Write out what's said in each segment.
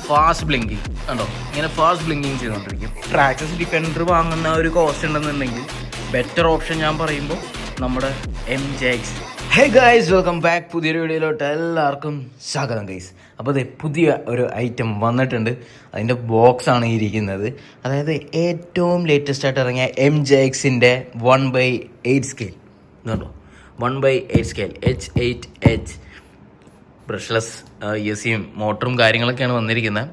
Fast blinking കണ്ടോ, ഇങ്ങനെ fast blinking ചെയ്തുകൊണ്ടിരിക്കും. ട്രാക്സസ് ഡിഫൻഡർ വാങ്ങുന്ന ഒരു കോസ്റ്റ് ഉണ്ടെന്നുണ്ടെങ്കിൽ ബെറ്റർ ഓപ്ഷൻ ഞാൻ പറയുമ്പോൾ നമ്മുടെ MJX. Hey guys, welcome back. പുതിയൊരു വീഡിയോയിലോട്ട് എല്ലാവർക്കും സ്വാഗതം ഗൈസ്. അപ്പോൾ ഇത് പുതിയ ഒരു ഐറ്റം വന്നിട്ടുണ്ട്. അതിൻ്റെ ബോക്സാണ് ഇരിക്കുന്നത്. അതായത് ഏറ്റവും ലേറ്റസ്റ്റ് ആയിട്ട് ഇറങ്ങിയ MJXൻ്റെ 1/8 സ്കെയിൽ ഇതുണ്ടോ, 1/8 സ്കെയിൽ H8H ബ്രഷ്ലെസ് ESCയും മോട്ടറും കാര്യങ്ങളൊക്കെയാണ് വന്നിരിക്കുന്നത്.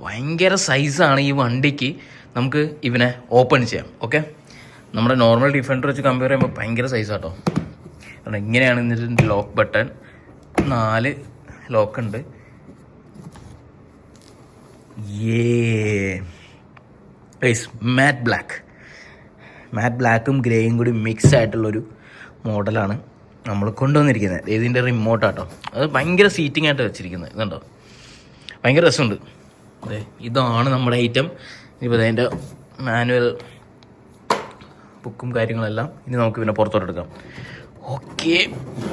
ഭയങ്കര സൈസാണ് ഈ വണ്ടിക്ക്. നമുക്ക് ഇവനെ ഓപ്പൺ ചെയ്യാം. ഓക്കെ, നമ്മുടെ നോർമൽ ഡിഫൻഡർ വെച്ച് കമ്പയർ ചെയ്യുമ്പോൾ ഭയങ്കര സൈസാട്ടോ. കാരണം ഇങ്ങനെയാണ് ഇതിൻ്റെ ലോക്ക് ബട്ടൺ. 4 ലോക്കുണ്ട്. മാറ്റ് ബ്ലാക്കും ഗ്രേയും കൂടി മിക്സ് ആയിട്ടുള്ളൊരു മോഡലാണ് നമ്മൾ കൊണ്ടുവന്നിരിക്കുന്നത്. ഇതിൻ്റെ റിമോട്ടാട്ടോ. അത് ഭയങ്കര സീറ്റിംഗ് ആയിട്ട് വെച്ചിരിക്കുന്നത്. ഇതുണ്ടോ, ഭയങ്കര രസമുണ്ട്. അതെ, ഇതാണ് നമ്മുടെ ഐറ്റം. ഇപ്പോൾ അതിൻ്റെ മാനുവൽ ബുക്കും കാര്യങ്ങളെല്ലാം ഇനി നമുക്ക് പിന്നെ പുറത്തോട്ട് എടുക്കാം. ഓക്കെ.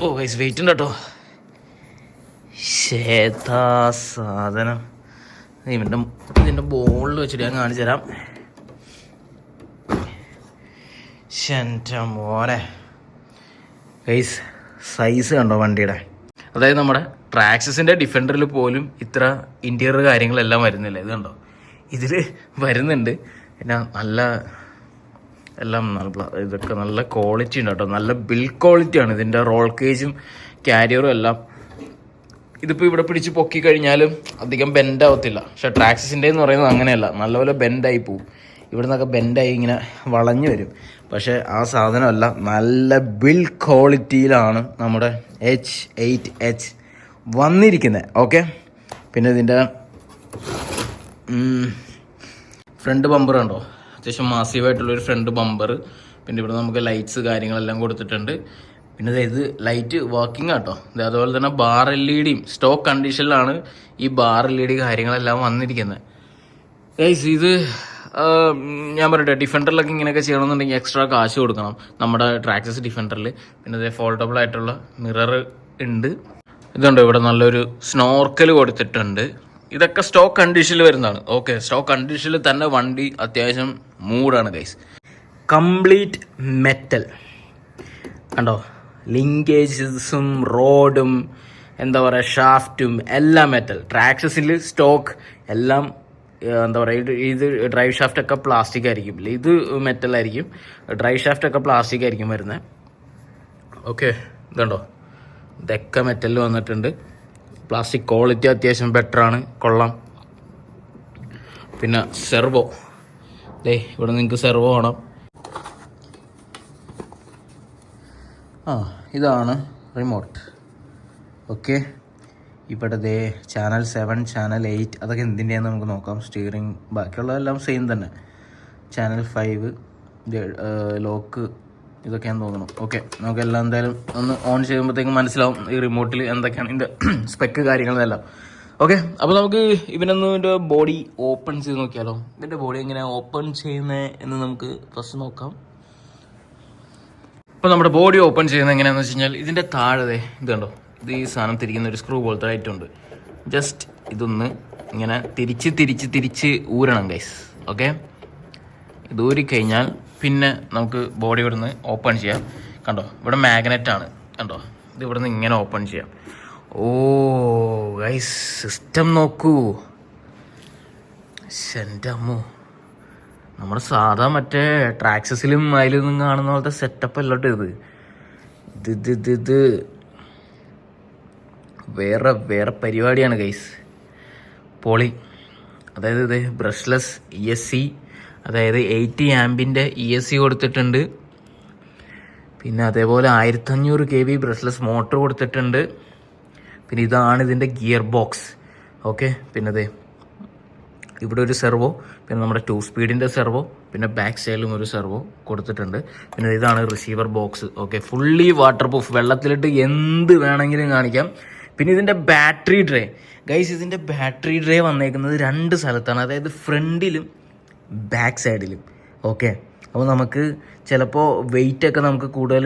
ഓ ഗൈസ്, വെയിറ്റ് ഉണ്ട് കേട്ടോ. ശേതാ സാധനം ഇതിൻ്റെ ബോളിൽ വെച്ചിട്ട് ഞാൻ കാണിച്ചു തരാം. മോനെ ഗൈസ്, സൈസ് കണ്ടോ വണ്ടിയുടെ. അതായത് നമ്മുടെ ട്രാക്സസിൻ്റെ ഡിഫൻഡറിൽ പോലും ഇത്ര ഇൻറ്റീരിയർ കാര്യങ്ങളെല്ലാം വരുന്നില്ല. ഇത് കണ്ടോ, ഇതിൽ വരുന്നുണ്ട്. പിന്നെ ഇതൊക്കെ നല്ല ക്വാളിറ്റി ഉണ്ട് കേട്ടോ. നല്ല ബിൽഡ് ക്വാളിറ്റിയാണ് ഇതിൻ്റെ. റോൾ കേജും ക്യാരിയറും എല്ലാം. ഇതിപ്പോൾ ഇവിടെ പിടിച്ച് പൊക്കി കഴിഞ്ഞാലും അധികം ബെൻഡാവത്തില്ല. പക്ഷേ ട്രാക്സസിൻ്റെ എന്ന് പറയുന്നത് അങ്ങനെയല്ല, നല്ലപോലെ ബെൻഡായി പോവും. ഇവിടെ നിന്നൊക്കെ ബെൻഡായി ഇങ്ങനെ വളഞ്ഞു വരും. പക്ഷേ ആ സാധനമല്ല, നല്ല ബിൽഡ് ക്വാളിറ്റിയിലാണ് നമ്മുടെ H8H വന്നിരിക്കുന്നത്. ഓക്കെ, പിന്നെ ഇതിൻ്റെ ഫ്രണ്ട് ബമ്പർ ഉണ്ടോ, അത്യാവശ്യം മാസീവായിട്ടുള്ളൊരു ഫ്രണ്ട് ബമ്പർ. പിന്നെ ഇവിടെ നമുക്ക് ലൈറ്റ്സ് കാര്യങ്ങളെല്ലാം കൊടുത്തിട്ടുണ്ട്. പിന്നെ ഇത് ലൈറ്റ് വർക്കിംഗ് ആട്ടോ. അതുപോലെ തന്നെ ബാർ LED സ്റ്റോക്ക് കണ്ടീഷനിലാണ് ഈ ബാർ LED കാര്യങ്ങളെല്ലാം വന്നിരിക്കുന്നത്. ഗൈസ്, ഇത് ഞാൻ പറയട്ടെ, ഡിഫൻഡറിലൊക്കെ ഇങ്ങനെയൊക്കെ ചെയ്യണമെന്നുണ്ടെങ്കിൽ എക്സ്ട്രാ കാശ് കൊടുക്കണം നമ്മുടെ ട്രാക്സസ് ഡിഫൻഡറിൽ. പിന്നെ ഇത് ഫോൾഡബിൾ ആയിട്ടുള്ള മിറർ ഉണ്ട്. ഇതുണ്ട്, ഇവിടെ നല്ലൊരു സ്നോർക്കൽ കൊടുത്തിട്ടുണ്ട്. ഇതൊക്കെ സ്റ്റോക്ക് കണ്ടീഷനിൽ വരുന്നതാണ്. ഓക്കെ, സ്റ്റോക്ക് കണ്ടീഷനിൽ തന്നെ വണ്ടി അത്യാവശ്യം മൂഡാണ് ഗൈസ്. കംപ്ലീറ്റ് മെറ്റൽ കണ്ടോ, ലിങ്കേജസും റോഡും എന്താ പറയുക ഷാഫ്റ്റും എല്ലാം മെറ്റൽ. ട്രാക്സസിൽ സ്റ്റോക്ക് എല്ലാം എന്താ പറയുക, ഇത് ഡ്രൈവ് ഷാഫ്റ്റൊക്കെ പ്ലാസ്റ്റിക് ആയിരിക്കും, ഇത് മെറ്റലായിരിക്കും. ഡ്രൈവ് ഷാഫ്റ്റൊക്കെ പ്ലാസ്റ്റിക് ആയിരിക്കും വരുന്നത്. ഓക്കെ, ഇതുണ്ടോ, ഇതൊക്കെ മെറ്റലിൽ വന്നിട്ടുണ്ട്. പ്ലാസ്റ്റിക് ക്വാളിറ്റി അത്യാവശ്യം ബെറ്ററാണ്, കൊള്ളാം. പിന്നെ സെർവോ, ഇവിടെ നിങ്ങൾക്ക് സെർവോ കാണാം. ഇതാണ് റിമോട്ട്. ഓക്കെ, ഇവിടെ ചാനൽ 7 ചാനൽ 8 അതൊക്കെ എന്തിൻ്റെയാണെന്ന് നമുക്ക് നോക്കാം. സ്റ്റിയറിംഗ് ബാക്കിയുള്ളതെല്ലാം സെയിം തന്നെ. ചാനൽ 5 ലോക്ക് ഇതൊക്കെയാണെന്ന് തോന്നണം. ഓക്കെ, നമുക്ക് എല്ലാം എന്തായാലും ഒന്ന് ഓൺ ചെയ്യുമ്പോഴത്തേക്കും മനസ്സിലാവും ഈ റിമോട്ടിൽ എന്തൊക്കെയാണ് ഇതിൻ്റെ സ്പെക്ക് കാര്യങ്ങളെല്ലാം. ഓക്കെ, അപ്പോൾ നമുക്ക് ഇതിൻ്റെ ബോഡി ഓപ്പൺ ചെയ്ത് നോക്കിയാലോ. ഇതിൻ്റെ ബോഡി എങ്ങനെ ഓപ്പൺ ചെയ്യുന്നത് എന്ന് നമുക്ക് ഫസ്റ്റ് നോക്കാം. അപ്പോൾ നമ്മുടെ ബോഡി ഓപ്പൺ ചെയ്യുന്നത് എങ്ങനെയാണെന്ന് വെച്ച് കഴിഞ്ഞാൽ, ഇതിൻ്റെ താഴെ ഇത് കണ്ടോ, ഇത് ഈ സാധനം തിരിക്കുന്ന ഒരു സ്ക്രൂ പോലത്തെ ആയിട്ടുണ്ട്. ജസ്റ്റ് ഇതൊന്ന് ഇങ്ങനെ തിരിച്ച് ഊരണം ഗൈസ്. ഓക്കെ, ഇത് ഊരിക്കഴിഞ്ഞാൽ പിന്നെ നമുക്ക് ബോഡി ഇവിടെ നിന്ന് ഓപ്പൺ ചെയ്യാം. കണ്ടോ, ഇവിടെ മാഗ്നറ്റാണ് കണ്ടോ, ഇത് ഇവിടെ നിന്ന് ഇങ്ങനെ ഓപ്പൺ ചെയ്യാം. ഓ ഗൈസ്, സിസ്റ്റം നോക്കൂ. എൻ്റെ അമ്മോ, നമ്മുടെ സാധാ മറ്റേ ട്രാക്സസിലും അതിലൊന്നും കാണുന്ന പോലത്തെ സെറ്റപ്പ് അല്ലോട്ടോ ഇത് വേറെ പരിപാടിയാണ് ഗൈസ്. പൊളി. അതായത് ഇത് ബ്രഷ്ലെസ് ESC, അതായത് 80 ആംപിൻ്റെ ESC കൊടുത്തിട്ടുണ്ട്. പിന്നെ അതേപോലെ 1500 kV ബ്രഷ്ലെസ് മോട്ടർ കൊടുത്തിട്ടുണ്ട്. പിന്നെ ഇതാണ് ഇതിൻ്റെ ഗിയർ ബോക്സ്. ഓക്കെ, പിന്നെ ഇവിടെ ഒരു സെർവോ, പിന്നെ നമ്മുടെ 2 സ്പീഡിൻ്റെ സെർവോ, പിന്നെ ബാക്ക് സൈഡിലും ഒരു സെർവോ കൊടുത്തിട്ടുണ്ട്. പിന്നെ ഇതാണ് receiver box. Okay, fully water proof, വെള്ളത്തിലിട്ട് എന്ത് വേണമെങ്കിലും കാണിക്കാം. പിന്നെ ഇതിൻ്റെ ബാറ്ററി ട്രേ ഗൈസ്, ഇതിൻ്റെ ബാറ്ററി ട്രേ വന്നേക്കുന്നത് 2 സ്ഥലത്താണ്, അതായത് ഫ്രണ്ടിലും ബാക്ക് സൈഡിലും. ഓക്കെ, അപ്പോൾ നമുക്ക് ചിലപ്പോൾ വെയിറ്റൊക്കെ നമുക്ക് കൂടുതൽ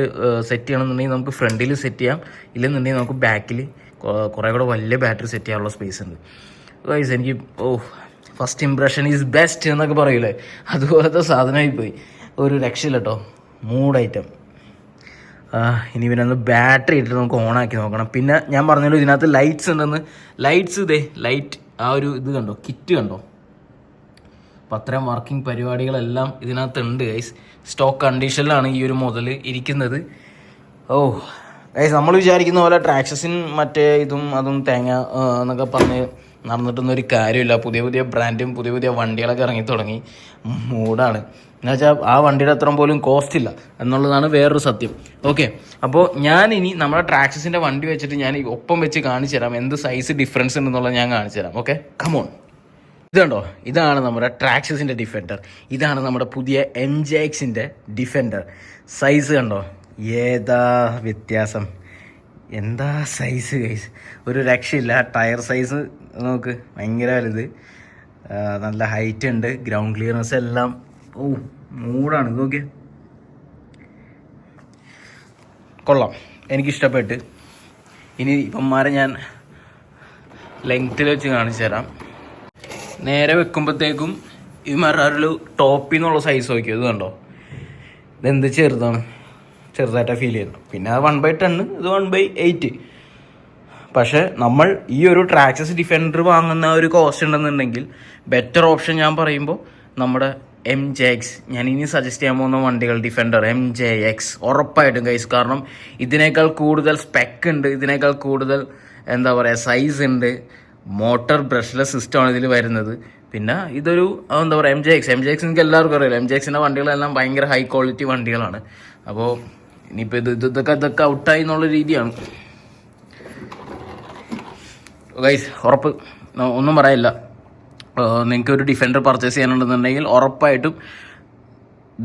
സെറ്റ് ചെയ്യണമെന്നുണ്ടെങ്കിൽ നമുക്ക് ഫ്രണ്ടിൽ സെറ്റ് ചെയ്യാം, ഇല്ലെന്നുണ്ടെങ്കിൽ നമുക്ക് ബാക്കിൽ കുറേ കൂടെ വലിയ ബാറ്ററി സെറ്റ് ചെയ്യാനുള്ള സ്പേസ് ഉണ്ട്. ഗൈസ് എനിക്ക് ഫസ്റ്റ് ഇംപ്രഷൻ ഈസ് ബെസ്റ്റ് എന്നൊക്കെ പറയൂലേ, അതുപോലത്തെ സാധനമായി പോയി. ഒരു രക്ഷയില്ല കേട്ടോ. Mood item. ഇനി പിന്നെ ഒന്ന് ബാറ്ററി ഇട്ടിട്ട് നമുക്ക് ഓണാക്കി നോക്കണം. പിന്നെ ഞാൻ പറഞ്ഞല്ലോ ഇതിനകത്ത് ലൈറ്റ്സ് ഉണ്ടെന്ന്. ലൈറ്റ്സ് ലൈറ്റ് ആ ഒരു ഇത് കണ്ടോ, കിറ്റ് കണ്ടോ. അപ്പം അത്രയും വർക്കിംഗ് പരിപാടികളെല്ലാം ഇതിനകത്തുണ്ട് ഗൈസ്. സ്റ്റോക്ക് കണ്ടീഷനിലാണ് ഈ ഒരു മുതൽ ഇരിക്കുന്നത്. ഗൈസ് നമ്മൾ വിചാരിക്കുന്ന പോലെ ട്രാക്സസിൻ മറ്റേ ഇതും അതും തേങ്ങ എന്നൊക്കെ പറഞ്ഞ് നടന്നിട്ടൊന്നും ഒരു കാര്യമില്ല. പുതിയ പുതിയ ബ്രാൻഡും പുതിയ പുതിയ വണ്ടികളൊക്കെ ഇറങ്ങി തുടങ്ങി. മൂടാണ് എന്നുവെച്ചാൽ ആ വണ്ടിയുടെ അത്രയും പോലും കോസ്റ്റ് ഇല്ല എന്നുള്ളതാണ് വേറൊരു സത്യം. ഓക്കെ, അപ്പോൾ ഞാനിനി നമ്മുടെ ട്രാക്സസിൻ്റെ വണ്ടി വെച്ചിട്ട് ഞാൻ ഒപ്പം വെച്ച് കാണിച്ചു തരാം എന്ത് സൈസ് ഡിഫറൻസ് ഉണ്ടെന്നുള്ളത് ഞാൻ കാണിച്ചു തരാം. Okay, come on. ഇത് കണ്ടോ, ഇതാണ് നമ്മുടെ ട്രാക്സസിൻ്റെ ഡിഫൻഡർ. ഇതാണ് നമ്മുടെ പുതിയ MJXൻ്റെ ഡിഫൻഡർ. സൈസ് കണ്ടോ, ഏതാ വ്യത്യാസം, എന്താ സൈസ് ഗൈസ്, ഒരു രക്ഷയില്ല. ടയർ സൈസ് നോക്ക്, ഭയങ്കര വലുത്, നല്ല ഹൈറ്റ് ഉണ്ട്, ഗ്രൗണ്ട് ക്ലിയറൻസ് എല്ലാം. മൂടാണ് ഇത്. നോക്കിയേ, കൊള്ളാം, എനിക്കിഷ്ടപ്പെട്ട്. ഇനി ഇപ്പന്മാരെ ഞാൻ ലെങ്ത്തിൽ വെച്ച് കാണിച്ചു തരാം. നേരെ വെക്കുമ്പോഴത്തേക്കും ഇവന്മാരുടെ ടോപ്പിൽ നിന്നുള്ള സൈസ് നോക്കിയോ, ഇത് കണ്ടോ, ഇതെന്ത് ചെറുതാണ്, ചെറുതായിട്ടാണ് ഫീൽ ചെയ്യുന്നത്. പിന്നെ 1/10, ഇത് 1/8. പക്ഷേ നമ്മൾ ഈ ഒരു ട്രാക്സസ് ഡിഫൻഡർ വാങ്ങുന്ന ഒരു കോസ്റ്റ് ഉണ്ടെന്നുണ്ടെങ്കിൽ ബെറ്റർ ഓപ്ഷൻ ഞാൻ പറയുമ്പോൾ നമ്മുടെ MJX, ഞാൻ ഇനി സജസ്റ്റ് ചെയ്യാൻ പോകുന്ന വണ്ടികൾ ഡിഫൻഡർ MJX ഉറപ്പായിട്ടും ഗൈസ്. കാരണം ഇതിനേക്കാൾ കൂടുതൽ സ്പെക്ക് ഉണ്ട്, ഇതിനേക്കാൾ കൂടുതൽ എന്താ പറയുക സൈസ് ഉണ്ട്, മോട്ടർ ബ്രഷ്ലെസ് സിസ്റ്റമാണ് ഇതിൽ വരുന്നത്. പിന്നെ ഇതൊരു എന്താ പറയുക MJX എനിക്ക് എല്ലാവർക്കും അറിയില്ല. MJXൻ്റെ വണ്ടികളെല്ലാം ഭയങ്കര ഹൈ ക്വാളിറ്റി വണ്ടികളാണ്. അപ്പോൾ ഇനിയിപ്പോൾ ഇതൊക്കെ ഔട്ടായി എന്നുള്ള രീതിയാണ് ഗൈസ്. ഉറപ്പ്, ഒന്നും പറയില്ല. നിങ്ങൾക്ക് ഒരു ഡിഫൻഡർ പർച്ചേസ് ചെയ്യാനുണ്ടെന്നുണ്ടെങ്കിൽ ഉറപ്പായിട്ടും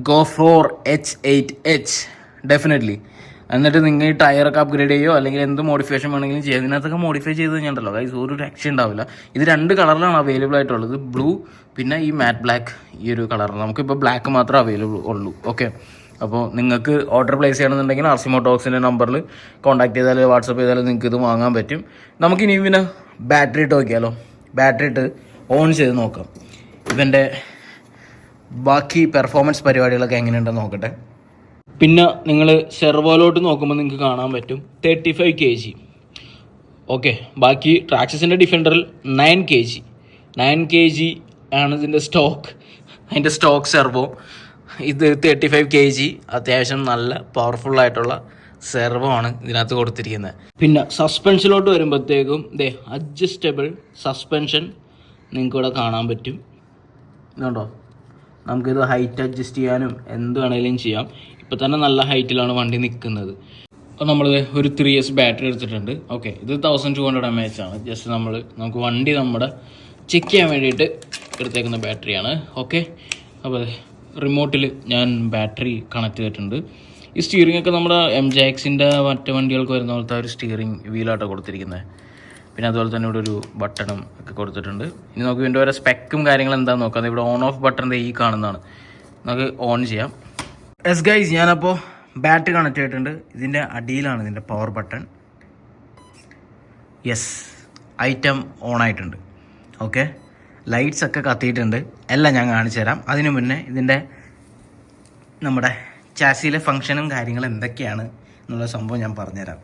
ഗോ ഫോർ H8H ഡെഫിനറ്റ്ലി. എന്നിട്ട് നിങ്ങൾ ഈ ടയറൊക്കെ അപ്ഗ്രേഡ് ചെയ്യുമോ അല്ലെങ്കിൽ എന്ത് മോഡിഫിക്കേഷൻ വേണമെങ്കിലും ചെയ്യാം. ഇതിനകത്തൊക്കെ മോഡിഫൈ ചെയ്ത് കഴിഞ്ഞിട്ടുണ്ടല്ലോ ഗൈസ്, ഒരു രക്ഷ ഉണ്ടാവില്ല. ഇത് 2 കളറിലാണ് അവൈലബിൾ ആയിട്ടുള്ളത്, ബ്ലൂ പിന്നെ ഈ മാറ്റ് ബ്ലാക്ക്. ഈ ഒരു കളർ നമുക്കിപ്പോൾ ബ്ലാക്ക് മാത്രമേ അവൈലബിൾ ഉള്ളൂ. ഓക്കെ, അപ്പോൾ നിങ്ങൾക്ക് ഓർഡർ പ്ലേസ് ചെയ്യണമെന്നുണ്ടെങ്കിൽ RC മോട്ടോക്സിൻ്റെ നമ്പറിൽ കോൺടാക്ട് ചെയ്താൽ വാട്സപ്പ് ചെയ്താൽ നിങ്ങൾക്ക് ഇത് വാങ്ങാൻ പറ്റും. നമുക്കിനി പിന്നെ ബാറ്ററി ഇട്ട് നോക്കിയാലോ. ബാറ്ററി ഇട്ട് ഓൺ ചെയ്ത് നോക്കാം. ഇവൻ്റെ ബാക്കി പെർഫോമൻസ് പരിപാടികളൊക്കെ എങ്ങനെയുണ്ടെന്ന് നോക്കട്ടെ. പിന്നെ നിങ്ങൾ സെർവോയിലോട്ട് നോക്കുമ്പോൾ നിങ്ങൾക്ക് കാണാൻ പറ്റും 35 kg. ഓക്കെ, ബാക്കി ട്രാക്സസിൻ്റെ ഡിഫൻഡറിൽ 9 kg ആണ് ഇതിൻ്റെ സ്റ്റോക്ക്, അതിൻ്റെ സ്റ്റോക്ക് സെർവോ. ഇത് 35 kg, അത്യാവശ്യം നല്ല പവർഫുള്ളായിട്ടുള്ള സെർവോ ആണ് ഇതിനകത്ത് കൊടുത്തിരിക്കുന്നത്. പിന്നെ സസ്പെൻഷനിലോട്ട് വരുമ്പോഴത്തേക്കും അഡ്ജസ്റ്റബിൾ സസ്പെൻഷൻ നിങ്ങൾക്ക് ഇവിടെ കാണാൻ പറ്റും. ഇതുണ്ടോ, നമുക്കിത് ഹൈറ്റ് അഡ്ജസ്റ്റ് ചെയ്യാനും എന്ത് വേണമെങ്കിലും ചെയ്യാം. ഇപ്പോൾ തന്നെ നല്ല ഹൈറ്റിലാണ് വണ്ടി നിൽക്കുന്നത്. അപ്പോൾ നമ്മൾ ഒരു 3S ബാറ്ററി എടുത്തിട്ടുണ്ട്. ഓക്കെ, ഇത് 1200 mAh ആണ്. ജസ്റ്റ് നമുക്ക് വണ്ടി ചെക്ക് ചെയ്യാൻ വേണ്ടിയിട്ട് എടുത്തേക്കുന്ന ബാറ്ററിയാണ്. ഓക്കെ, അപ്പോൾ റിമോട്ടിൽ ഞാൻ ബാറ്ററി കണക്ട് ചെയ്തിട്ടുണ്ട്. ഈ സ്റ്റിയറിംഗ് ഒക്കെ നമ്മുടെ MJXൻ്റെ മറ്റു വണ്ടികൾക്ക് വരുന്ന പോലത്തെ ഒരു സ്റ്റിയറിംഗ് വീലാട്ടോ കൊടുത്തിരിക്കുന്നത്. പിന്നെ അതുപോലെ തന്നെ ഇവിടെ ഒരു ബട്ടണും ഒക്കെ കൊടുത്തിട്ടുണ്ട്. ഇനി നമുക്ക് ഇതിൻ്റെ ഓരോ സ്പെക്കും കാര്യങ്ങളും എന്താണെന്ന് നോക്കാം. ഇവിടെ ഓൺ ഓഫ് ബട്ടൺ ഈ കാണുന്നതാണ്, നമുക്ക് ഓൺ ചെയ്യാം. എസ് ഗൈസ്, ഞാനപ്പോൾ ബാറ്ററി കണക്ട് ചെയ്തിട്ടുണ്ട്. ഇതിൻ്റെ അടിയിലാണ് ഇതിൻ്റെ power button. Yes, item on ആയിട്ടുണ്ട്. ഓക്കെ, ലൈറ്റ്സ് ഒക്കെ കത്തിയിട്ടുണ്ട്. എല്ലാം ഞാൻ കാണിച്ചു തരാം. അതിനു മുന്നേ ഇതിൻ്റെ നമ്മുടെ ചാസിയിലെ ഫങ്ഷനും കാര്യങ്ങളും എന്തൊക്കെയാണ് എന്നുള്ള സംഭവം ഞാൻ പറഞ്ഞുതരാം.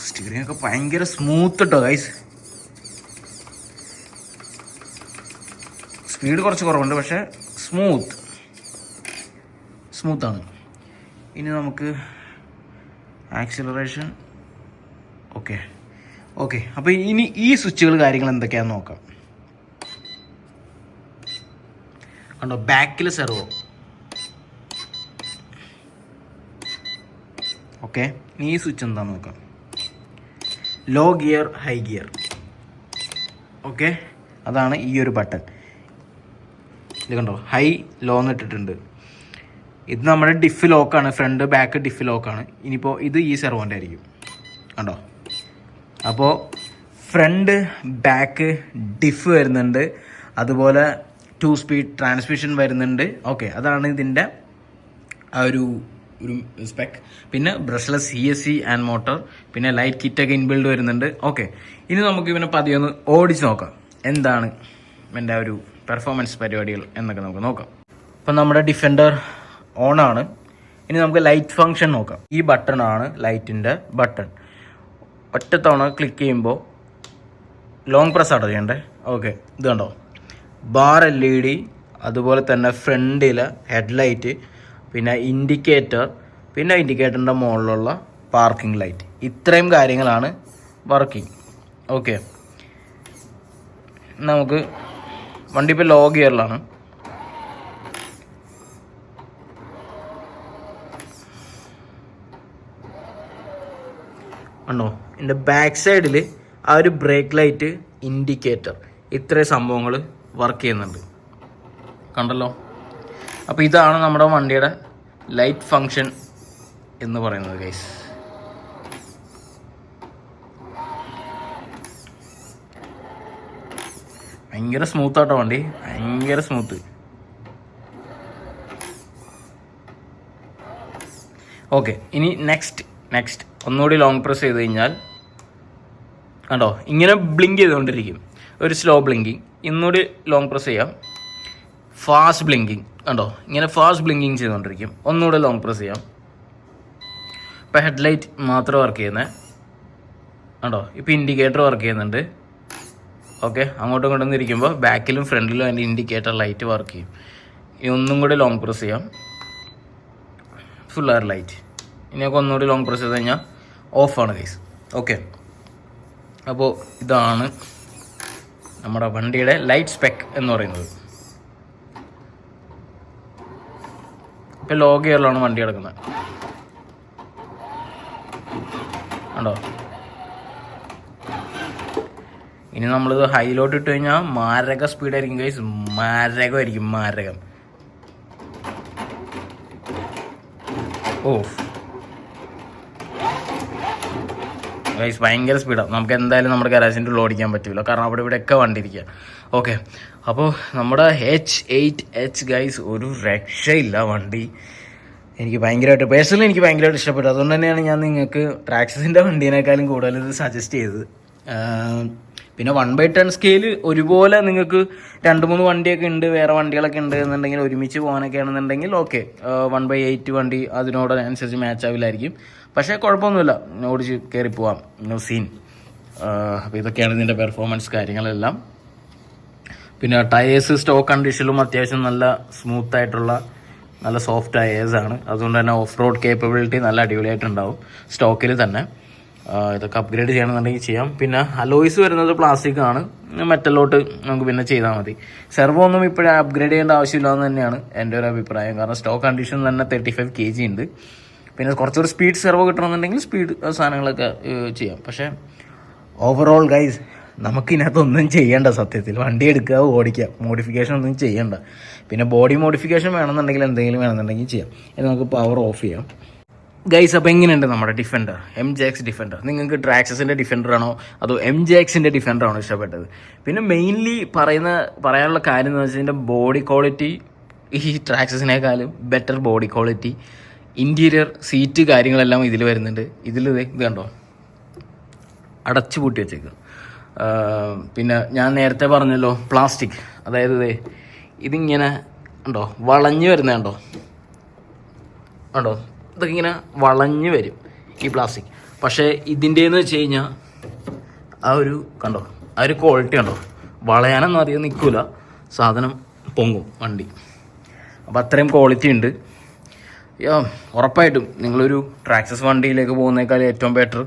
സ്റ്റിയറിംഗ് ഒക്കെ ഭയങ്കര സ്മൂത്ത് കേട്ടോ ഗൈസ്. സ്പീഡ് കുറച്ച് കുറവുണ്ട്, പക്ഷേ സ്മൂത്താണ്. ഇനി നമുക്ക് ആക്സിലറേഷൻ. ഓക്കെ, അപ്പോൾ ഇനി ഈ സ്വിച്ചുകൾ കാര്യങ്ങൾ എന്തൊക്കെയാണെന്ന് നോക്കാം. കണ്ടോ, ബാക്കിൽ സെർവോ. ഓക്കെ, ഇനി ഈ സ്വിച്ച് എന്താണെന്ന് നോക്കാം. Low gear, high gear. Okay, അതാണ് ഈ ഒരു ബട്ടൺ. ഇത് കണ്ടോ, ഹൈ ലോ എന്ന് ഇട്ടിട്ടുണ്ട്. ഇത് നമ്മുടെ ഡിഫ് ലോക്കാണ്, ഫ്രണ്ട് ബാക്ക് ഡിഫ് ലോക്കാണ്. ഇനിയിപ്പോൾ ഇത് ഈ സെർവോൻ്റെ ആയിരിക്കും. കണ്ടോ, അപ്പോൾ ഫ്രണ്ട് ബാക്ക് ഡിഫ് വരുന്നുണ്ട്, അതുപോലെ 2 സ്പീഡ് ട്രാൻസ്മിഷൻ വരുന്നുണ്ട്. ഓക്കെ, അതാണ് ഇതിൻ്റെ ആ ഒരു ഒരു സ്പെക്ക്. പിന്നെ ബ്രഷ്ലെസ് CSC ആൻഡ് മോട്ടർ, പിന്നെ ലൈറ്റ് കിറ്റൊക്കെ ഇൻബിൽഡ് വരുന്നുണ്ട്. ഓക്കെ, ഇനി നമുക്ക് ഇവനെ പതിയെ ഒന്ന് ഓടിച്ച് നോക്കാം എന്താണ് എൻ്റെ ഒരു പെർഫോമൻസ് പരിപാടികൾ എന്നൊക്കെ നമുക്ക് നോക്കാം. അപ്പം നമ്മുടെ ഡിഫൻഡർ ഓണാണ്. ഇനി നമുക്ക് ലൈറ്റ് ഫങ്ഷൻ നോക്കാം. ഈ ബട്ടൺ ആണ് ലൈറ്റിൻ്റെ ബട്ടൺ. ഒറ്റ തവണ ക്ലിക്ക് ചെയ്യുമ്പോൾ ലോങ് പ്രസ് ആട്ടോ ചെയ്യണ്ടേ. ഓക്കെ, ഇത് കണ്ടോ, ബാർ LED, അതുപോലെ തന്നെ ഫ്രണ്ടിലെ ഹെഡ്ലൈറ്റ്, പിന്നെ ഇൻഡിക്കേറ്റർ, പിന്നെ ഇൻഡിക്കേറ്ററിൻ്റെ മുകളിലുള്ള പാർക്കിംഗ് ലൈറ്റ്, ഇത്രയും കാര്യങ്ങളാണ് വർക്കിംഗ്. ഓക്കെ, നമുക്ക് വണ്ടി ഇപ്പോൾ ലോ ഗിയറിലാണ്. ആണോ, എൻ്റെ ബാക്ക് സൈഡിൽ ആ ഒരു ബ്രേക്ക് ലൈറ്റ്, ഇൻഡിക്കേറ്റർ, ഇത്രയും സംഭവങ്ങൾ വർക്ക് ചെയ്യുന്നുണ്ട്. കണ്ടല്ലോ. അപ്പോൾ ഇതാണ് നമ്മുടെ വണ്ടിയുടെ ലൈറ്റ് ഫങ്ഷൻ എന്ന് പറയുന്നത് ഗൈസ്. ഭയങ്കര സ്മൂത്താട്ടോ വണ്ടി, ഭയങ്കര സ്മൂത്ത്. ഓക്കെ, ഇനി നെക്സ്റ്റ് ഒന്നുകൂടി ലോങ് പ്രസ് ചെയ്ത് കഴിഞ്ഞാൽ കണ്ടോ, ഇങ്ങനെ ബ്ലിങ്ക് ചെയ്തുകൊണ്ടിരിക്കും. ഒരു സ്ലോ ബ്ലിങ്കിങ്. ഇന്നുകൂടി ലോങ് പ്രസ് ചെയ്യാം, ഫാസ്റ്റ് ബ്ലിങ്കിങ്. കണ്ടോ, ഇങ്ങനെ ഫാസ്റ്റ് ബ്ലിങ്കിങ് ചെയ്തുകൊണ്ടിരിക്കും. ഒന്നുകൂടെ ലോങ് പ്രസ് ചെയ്യാം. ഇപ്പം ഹെഡ്ലൈറ്റ് മാത്രം വർക്ക് ചെയ്യുന്നത് കണ്ടോ. ഇപ്പം ഇൻഡിക്കേറ്റർ വർക്ക് ചെയ്യുന്നുണ്ട്. ഓക്കെ, അങ്ങോട്ടും ഇങ്ങോട്ടും ഇരിക്കുമ്പോൾ ബാക്കിലും ഫ്രണ്ടിലും അതിൻ്റെ ഇൻഡിക്കേറ്റർ ലൈറ്റ് വർക്ക് ചെയ്യും. ഇനി ഒന്നും കൂടി ലോങ് പ്രസ് ചെയ്യാം, ഫുൾ എയർ ലൈറ്റ്. ഇനിയൊക്കെ ഒന്നുകൂടി ലോങ് പ്രസ് ചെയ്ത് കഴിഞ്ഞാൽ ഓഫാണ് ഗൈസ്. ഓക്കെ, അപ്പോൾ ഇതാണ് നമ്മുടെ വണ്ടിയുടെ ലൈറ്റ് സ്പെക്ക് എന്ന് പറയുന്നത്. ഇപ്പം ലോ ഗിയറിലാണ് വണ്ടി കിടക്കുന്നത് കണ്ടോ. ഇനി നമ്മളിത് ഹൈലോട്ട് ഇട്ട് കഴിഞ്ഞാൽ മാരക സ്പീഡായിരിക്കും ഗൈസ്, മാരകമായിരിക്കും, മാരകം. ഓ ഗൈസ്, ഭയങ്കര സ്പീഡാണ്. നമുക്ക് എന്തായാലും നമ്മുടെ ഗരാജിൻ്റെ ഉള്ളിൽ ഓടിക്കാൻ പറ്റില്ല, കാരണം അവിടെ ഇവിടെയൊക്കെ വണ്ടി ഇരിക്കുക. ഓക്കെ, അപ്പോൾ നമ്മുടെ H8H ഗൈസ്, ഒരു രക്ഷയില്ല വണ്ടി. എനിക്ക് ഭയങ്കരമായിട്ട് പേഴ്സണലി എനിക്ക് ഭയങ്കരമായിട്ട് ഇഷ്ടപ്പെട്ടു. അതുകൊണ്ട് തന്നെയാണ് ഞാൻ നിങ്ങൾക്ക് ട്രാക്സിൻ്റെ വണ്ടീനേക്കാളും കൂടുതൽ ഇത് സജസ്റ്റ് ചെയ്തത്. പിന്നെ 1/10 സ്കെയിൽ ഒരുപോലെ നിങ്ങൾക്ക് 2-3 വണ്ടിയൊക്കെ ഉണ്ട്, വേറെ വണ്ടികളൊക്കെ ഉണ്ട് എന്നുണ്ടെങ്കിൽ, ഒരുമിച്ച് പോകാനൊക്കെ ആണെന്നുണ്ടെങ്കിൽ ഓക്കെ, 1/8 വണ്ടി അതിനോടനുസരിച്ച് മാച്ച് ആവില്ലായിരിക്കും. പക്ഷേ കുഴപ്പമൊന്നുമില്ല, ഓടിച്ച് കയറി പോവാം, നോ സീൻ. അപ്പോൾ ഇതൊക്കെയാണ് ഇതിൻ്റെ പെർഫോമൻസ് കാര്യങ്ങളെല്ലാം. പിന്നെ ടയേഴ്സ് സ്റ്റോക്ക് കണ്ടീഷനിലും അത്യാവശ്യം നല്ല സ്മൂത്തായിട്ടുള്ള നല്ല സോഫ്റ്റ് ടയേഴ്സാണ്. അതുകൊണ്ട് തന്നെ ഓഫ് റോഡ് കേപ്പബിലിറ്റി നല്ല അടിപൊളിയായിട്ടുണ്ടാവും സ്റ്റോക്കിൽ തന്നെ. ഇതൊക്കെ അപ്ഗ്രേഡ് ചെയ്യണമെന്നുണ്ടെങ്കിൽ ചെയ്യാം. പിന്നെ അലോയ്സ് വരുന്നത് പ്ലാസ്റ്റിക് ആണ്, മെറ്റലോട്ട് നമുക്ക് പിന്നെ ചെയ്താൽ മതി. സെർവോ ഒന്നും ഇപ്പോഴും അപ്ഗ്രേഡ് ചെയ്യേണ്ട ആവശ്യമില്ലാന്ന് തന്നെയാണ് എൻ്റെ ഒരു അഭിപ്രായം. കാരണം സ്റ്റോക്ക് കണ്ടീഷൻ തന്നെ 35 kg ഉണ്ട്. പിന്നെ കുറച്ചുകൂടി സ്പീഡ് സെർവോ കിട്ടണമെന്നുണ്ടെങ്കിൽ സ്പീഡ് സാധനങ്ങളൊക്കെ ചെയ്യാം. പക്ഷേ ഓവറോൾ ഗൈസ്, നമുക്കിതിനകത്തൊന്നും ചെയ്യേണ്ട. സത്യത്തിൽ വണ്ടി എടുക്കുക, ഓടിക്കുക, മോഡിഫിക്കേഷൻ ഒന്നും ചെയ്യേണ്ട. പിന്നെ ബോഡി മോഡിഫിക്കേഷൻ വേണമെന്നുണ്ടെങ്കിൽ എന്തെങ്കിലും വേണമെന്നുണ്ടെങ്കിൽ ചെയ്യാം. ഇത് നമുക്ക് പവർ ഓഫ് ചെയ്യാം ഗൈസ്. അപ്പോൾ എങ്ങനെയുണ്ട് നമ്മുടെ ഡിഫൻഡർ, MJX ഡിഫൻഡർ? നിങ്ങൾക്ക് ട്രാക്സസിൻ്റെ ഡിഫൻഡറാണോ അതോ MJXൻ്റെ ഡിഫൻഡറാണോ ഇഷ്ടപ്പെട്ടത്? പിന്നെ മെയിൻലി പറയാനുള്ള കാര്യം എന്ന് വെച്ചാൽ ഇതിൻ്റെ ബോഡി ക്വാളിറ്റി ഈ ട്രാക്സസിനേക്കാളും better body quality. Interior seat കാര്യങ്ങളെല്ലാം ഇതിൽ വരുന്നുണ്ട്. ഇത് കണ്ടോ, അടച്ചു പൂട്ടി വെച്ചേക്കും. പിന്നെ ഞാൻ നേരത്തെ പറഞ്ഞല്ലോ പ്ലാസ്റ്റിക്, അതായത് ഇതിങ്ങനെ ഉണ്ടോ വളഞ്ഞു വരുന്നത് കണ്ടോ, ഇതൊക്കെ ഇങ്ങനെ വളഞ്ഞു വരും ഈ പ്ലാസ്റ്റിക്. പക്ഷേ ഇതിൻ്റെന്ന് വെച്ച് കഴിഞ്ഞാൽ ആ ഒരു കണ്ടോ, ആ ഒരു ക്വാളിറ്റി കണ്ടോ, വളയാനൊന്നും അധികം നിൽക്കില്ല, സാധനം പൊങ്ങും വണ്ടി. അപ്പോൾ അത്രയും ക്വാളിറ്റി ഉണ്ട്. ഉറപ്പായിട്ടും നിങ്ങളൊരു ട്രാക്സസ് വണ്ടിയിലേക്ക് പോകുന്നേക്കാൾ ഏറ്റവും ബെറ്റർ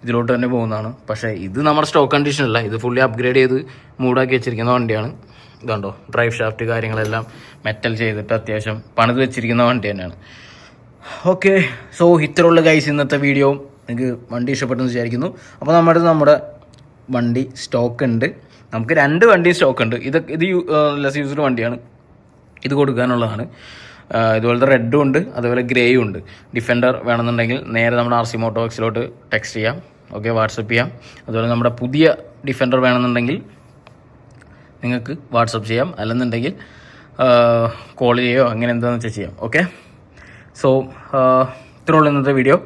ഇതിലോട്ട് തന്നെ പോകുന്നതാണ്. പക്ഷേ ഇത് നമ്മുടെ സ്റ്റോക്ക് കണ്ടീഷനല്ല, ഇത് ഫുള്ളി അപ്ഗ്രേഡ് ചെയ്ത് മൂടാക്കി വെച്ചിരിക്കുന്ന വണ്ടിയാണ്. ഇതുണ്ടോ, ഡ്രൈവ് ഷാഫ്റ്റ് കാര്യങ്ങളെല്ലാം മെറ്റൽ ചെയ്തിട്ട് അത്യാവശ്യം പണിത് വെച്ചിരിക്കുന്ന വണ്ടി തന്നെയാണ്. ഓക്കെ, സോ ഇത്രയുള്ള ഗൈസ് ഇന്നത്തെ വീഡിയോ. നിങ്ങൾക്ക് വണ്ടി ഇഷ്ടപ്പെട്ടെന്ന് വിചാരിക്കുന്നു. അപ്പോൾ നമ്മുടെ വണ്ടി സ്റ്റോക്ക് ഉണ്ട്. നമുക്ക് 2 വണ്ടിയും സ്റ്റോക്ക് ഉണ്ട്. ഇത് ലെസ് യൂസ്ഡ് വണ്ടിയാണ്, ഇത് കൊടുക്കാനുള്ളതാണ്. ഇതുപോലത്തെ റെഡും ഉണ്ട്, അതുപോലെ ഗ്രേയും ഉണ്ട്. ഡിഫൻഡർ വേണമെന്നുണ്ടെങ്കിൽ നേരെ നമ്മുടെ RC മോട്ടോവർക്സിലോട്ട് ടെക്സ്റ്റ് ചെയ്യാം, ഓക്കെ, വാട്സപ്പ് ചെയ്യാം. അതുപോലെ നമ്മുടെ പുതിയ ഡിഫൻഡർ വേണമെന്നുണ്ടെങ്കിൽ നിങ്ങൾക്ക് വാട്സപ്പ് ചെയ്യാം, അല്ലെന്നുണ്ടെങ്കിൽ കോൾ ചെയ്യുകയോ അങ്ങനെ എന്താണെന്ന് വെച്ചാൽ ചെയ്യാം. ഓക്കെ, സോ ഇത്രയുള്ള ഇന്നത്തെ വീഡിയോ.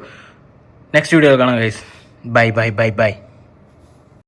നെക്സ്റ്റ് വീഡിയോ കാണാം guys. Bye bye bye bye.